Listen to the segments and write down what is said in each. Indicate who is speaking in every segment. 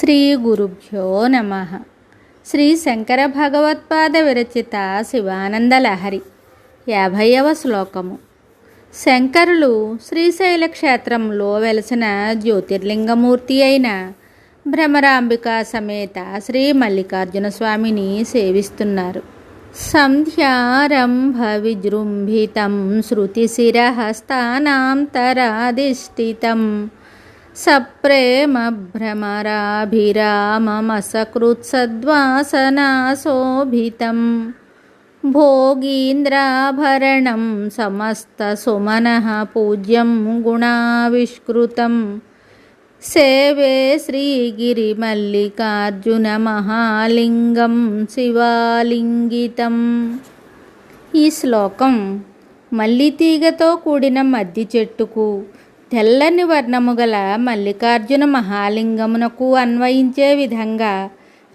Speaker 1: శ్రీ గురుభ్యో నమః. శ్రీ శంకర భగవత్పాద విరచిత శివానందలహరి 50వ శ్లోకము. శంకరులు శ్రీశైల క్షేత్రంలో వెలసిన జ్యోతిర్లింగమూర్తి అయిన భ్రమరాంబిక సమేత శ్రీ మల్లికార్జున స్వామిని సేవిస్తున్నారు. సంధ్యారంభ విజృంభితం శృతిశిరహస్తానాంతరాధిష్ఠితం సప్రేమ భ్రమరాభిరామమసకృత్సద్వాసనాశోభితం భోగీంద్రాభరణం సమస్తసుమనః పూజ్యం గుణావిష్కృతం సేవే శ్రీగిరిమల్లికార్జునమహాలింగం శివాలింగితం. ఈ శ్లోకం మల్లితీగతో కూడిన మద్ది చెట్టుకు తెల్లని వర్ణము గల మల్లికార్జున మహాలింగమునకు అన్వయించే విధంగా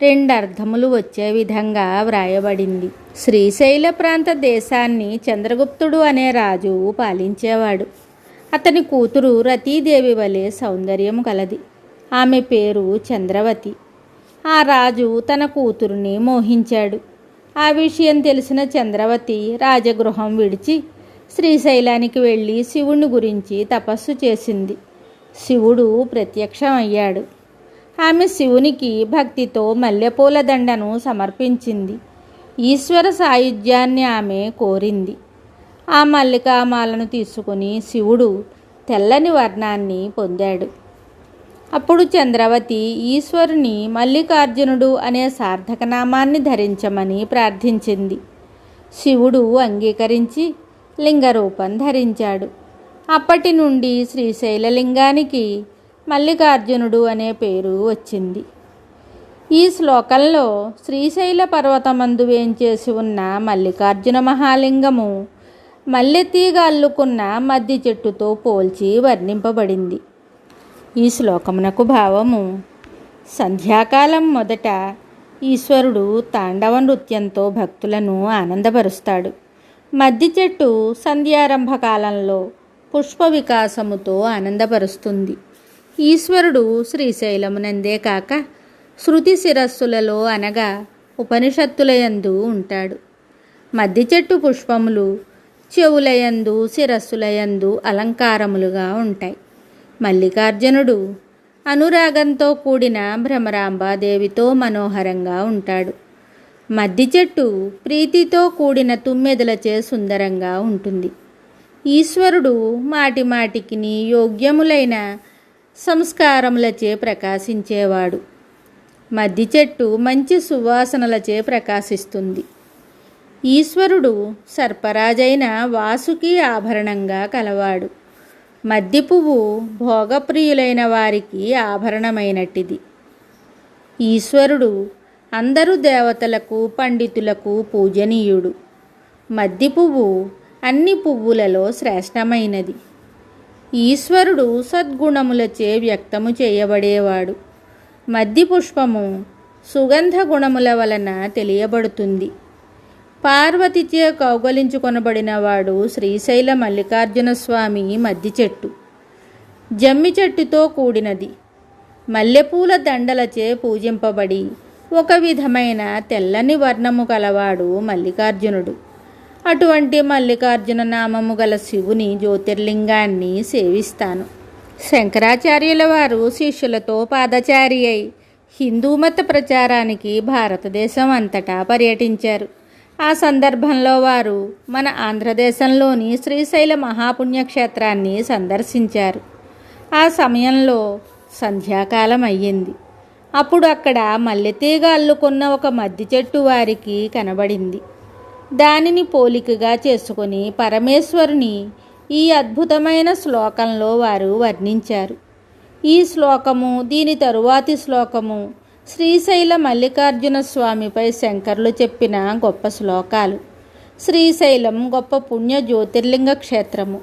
Speaker 1: 2 అర్థములు వచ్చే విధంగా వ్రాయబడింది. శ్రీశైల ప్రాంత దేశాన్ని చంద్రగుప్తుడు అనే రాజు పాలించేవాడు. అతని కూతురు రతీదేవి వలె సౌందర్యము కలది. ఆమె పేరు చంద్రవతి. ఆ రాజు తన కూతురుని మోహించాడు. ఆ విషయం తెలిసిన చంద్రవతి రాజగృహం విడిచి శ్రీశైలానికి వెళ్ళి శివుని గురించి తపస్సు చేసింది. శివుడు ప్రత్యక్షమయ్యాడు. ఆమె శివునికి భక్తితో మల్లెపూల దండను సమర్పించింది. ఈశ్వర సాయుధ్యాన్ని ఆమె కోరింది. ఆ మల్లికామాలను తీసుకుని శివుడు తెల్లని వర్ణాన్ని పొందాడు. అప్పుడు చంద్రవతి ఈశ్వరుని మల్లికార్జునుడు అనే సార్థకనామాన్ని ధరించమని ప్రార్థించింది. శివుడు అంగీకరించి లింగరూపం ధరించాడు. అప్పటి నుండి శ్రీశైల లింగానికి మల్లికార్జునుడు అనే పేరు వచ్చింది. ఈ శ్లోకంలో శ్రీశైల పర్వతమందు వేంచేసి ఉన్న మల్లికార్జున మహాలింగము మల్లెతీగ అల్లుకున్న మద్ది చెట్టుతో పోల్చి వర్ణింపబడింది. ఈ శ్లోకమునకు భావము: సంధ్యాకాలం మొదట ఈశ్వరుడు తాండవ నృత్యంతో భక్తులను ఆనందపరుస్తాడు. మద్ది చెట్టు సంధ్యారంభ కాలంలో పుష్ప వికాసముతో ఆనందపరుస్తుంది. ఈశ్వరుడు శ్రీశైలమునందే కాక శృతి శిరస్సులలో అనగా ఉపనిషత్తులయందు ఉంటాడు. మద్ది చెట్టు పుష్పములు చెవులయందు శిరస్సులయందు అలంకారములుగా ఉంటాయి. మల్లికార్జునుడు అనురాగంతో కూడిన భ్రమరాంబాదేవితో మనోహరంగా ఉంటాడు. మద్ది చెట్టు ప్రీతితో కూడిన తుమ్మెదలచే సుందరంగా ఉంటుంది. ఈశ్వరుడు మాటిమాటికిని యోగ్యములైన సంస్కారములచే ప్రకాశించేవాడు. మద్ది చెట్టు మంచి సువాసనలచే ప్రకాశిస్తుంది. ఈశ్వరుడు సర్పరాజైన వాసుకి ఆభరణంగా కలవాడు. మద్ది పువ్వు భోగప్రియులైన వారికి ఆభరణమైనట్టిది. ఈశ్వరుడు అందరు దేవతలకు పండితులకు పూజనీయుడు. మద్ది పువ్వు అన్ని పువ్వులలో శ్రేష్టమైనది. ఈశ్వరుడు సద్గుణములచే వ్యక్తము చేయబడేవాడు. మద్ది పుష్పము సుగంధ గుణముల వలన తెలియబడుతుంది. పార్వతిచే కౌగలించుకొనబడినవాడు శ్రీశైల మల్లికార్జున స్వామి మద్ది చెట్టు. జమ్మి చెట్టుతో కూడినది. మల్లెపూల దండలచే పూజింపబడి ఒక విధమైన తెల్లని వర్ణము గలవాడు మల్లికార్జునుడు. అటువంటి మల్లికార్జున నామము గల శివుని జ్యోతిర్లింగాన్ని సేవిస్తాను. శంకరాచార్యుల వారు శిష్యులతో పాదచారి అయి హిందూమత ప్రచారానికి భారతదేశం అంతటా పర్యటించారు. ఆ సందర్భంలో వారు మన ఆంధ్రదేశంలోని శ్రీశైల మహాపుణ్యక్షేత్రాన్ని సందర్శించారు. ఆ సమయంలో సంధ్యాకాలం అయ్యింది. అప్పుడు అక్కడ మల్లెతీగ అల్లుకున్న ఒక మద్ది చెట్టు వారికి కనబడింది. దానిని పోలికగా చేసుకొని పరమేశ్వరుని ఈ అద్భుతమైన శ్లోకంలో వారు వర్ణించారు. ఈ శ్లోకము దీని తరువాతి శ్లోకము శ్రీశైల మల్లికార్జున స్వామిపై శంకరులు చెప్పిన గొప్ప శ్లోకాలు. శ్రీశైలం గొప్ప పుణ్య జ్యోతిర్లింగ క్షేత్రము.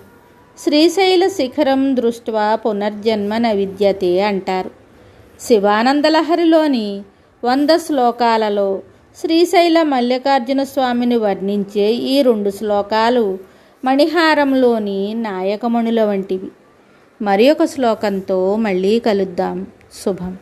Speaker 1: శ్రీశైల శిఖరం దృష్ట్వా పునర్జన్మ న విద్యతే అంటారు. శివానందలహరిలోని 100 శ్లోకాలలో శ్రీశైల మల్లికార్జున స్వామిని వర్ణించే ఈ 2 శ్లోకాలు మణిహారంలోని నాయకమణుల వంటివి. మరి ఒక శ్లోకంతో మళ్ళీ కలుద్దాం. శుభం.